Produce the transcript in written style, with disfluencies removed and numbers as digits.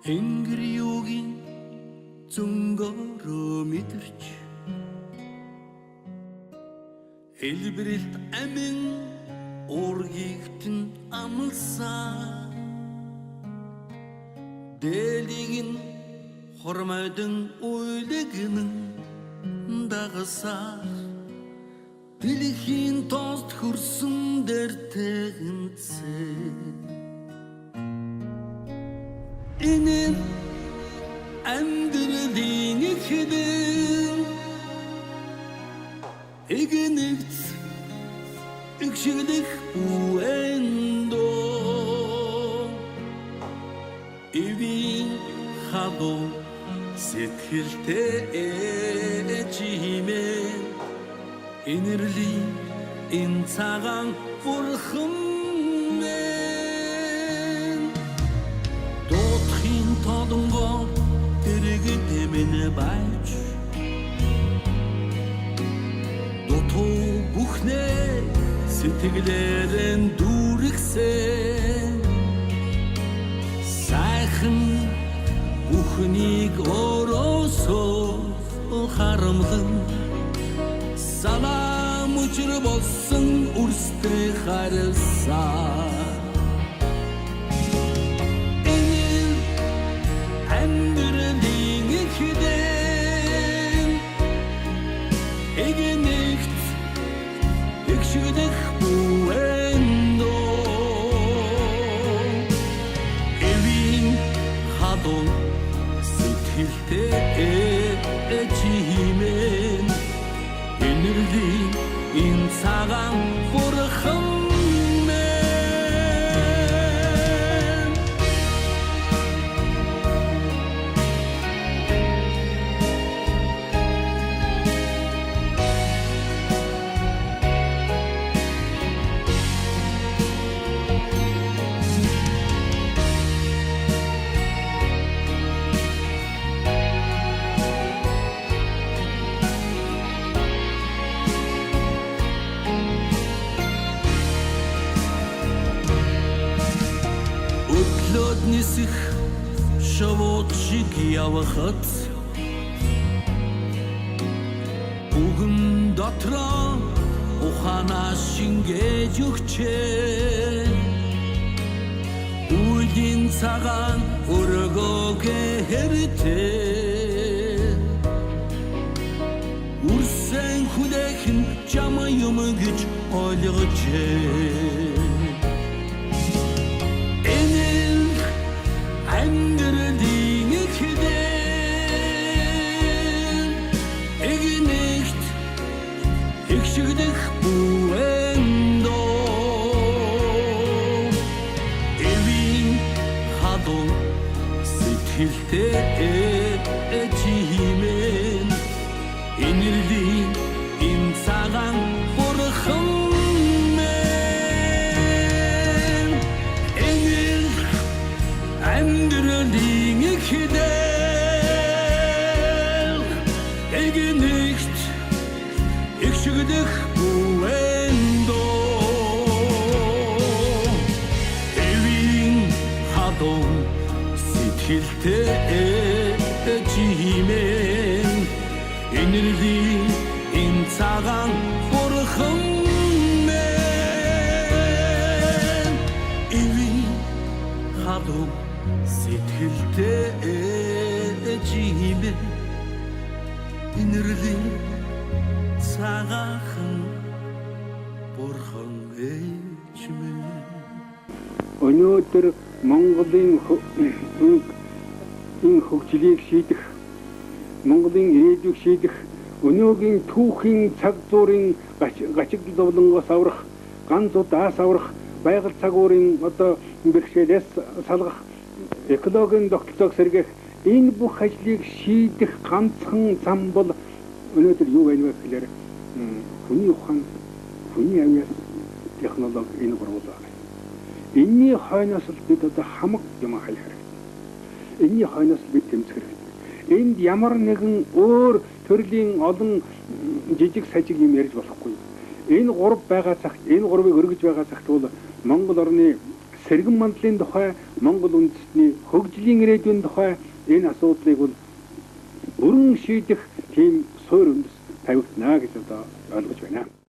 Энгриогийн зөнгөөрөө мэдэрч элбэрэлт амин ургигтэн амлсан дэлийг нь хормойдон уйлэгнэн дагасаар дэлхийн тоост хөрсөн дээр тэгэнцээ энэ амьдралын ихэдэн эгэнэгц игшиглэх бүэндо эвийн хадо сэтгэлтэй чимээ инэрлийн энэ цагаан бурхан Тодонгоо дэрэгт эмэнэ байж Дотоо бүхнээ сэтгэлээрэн дүүргсэн Сайхан бүхнийг өрөөсөө харамлан Санаа мужир болсон үрстэй харсан Эгэнэгт игшигдэх бүэндо эвийн хадон сэтгэлтэй чимээ энергийн энэ цагаан бурхан Нисэх шавууд шиг явахад бүгэн дотроо ухаанаа шингээж өгчээ үеийн цагаан өргөөгөө хэрэтээ үрсэн хүлээх нь чамаа юм гэж ойлгожээ амьдралын ихэдэн эгэнэгт игшигдэх бүэндо эвийн хадон сэтгэлтэй чимээ энергийн энэ цагаан бурхан амьдралын ихэдэн эгэнэгт игшигдэх бүэндо эвийн хадон сэтгэлтэй чимээ энергийн энэ цагаан бурхан эвийн хадон сэтгэлтэй чимээ инэрлийн цагаахан бурхан ээжмээ өнөөдөр Монголын энэ хөгжлийг шийдэх Монголын ирээдүйг шийдэх өнөөгийн түүхийн цаг зуурын гачиг зовлонгоос аврах ганц удаас аврах байгаль цагуурын одоо бэрхшээлээс салгах экологийн тогтолцоог сэргээх энэ бүх ажлыг шийдэх ганцхан зам бол өнөөдөр юу байна вэ гэхээр хүний ухаан, хүний авьяас, технологи энэ гурван байна. Энийний хойноос л бид одоо хамаг юм хайх хэрэгтэй. Энийний хойноос бид тэмцэх хэрэгтэй. энд ямар нэгэн өөр төрлийн олон жижиг сажиг юм ярьж болохгүй. Энэ гурав байгаа цагт энэ гурвыг өргөж байгаа цагт бол Монгол орны сэргэн мандлын тухай, Монгол үндэстний хөгжлийн ирээдүйн тухай энэ асуудлыг бол бүрэн шийдэх тийм суурь үндэс тавигдана гэж одоо ойлгож байна.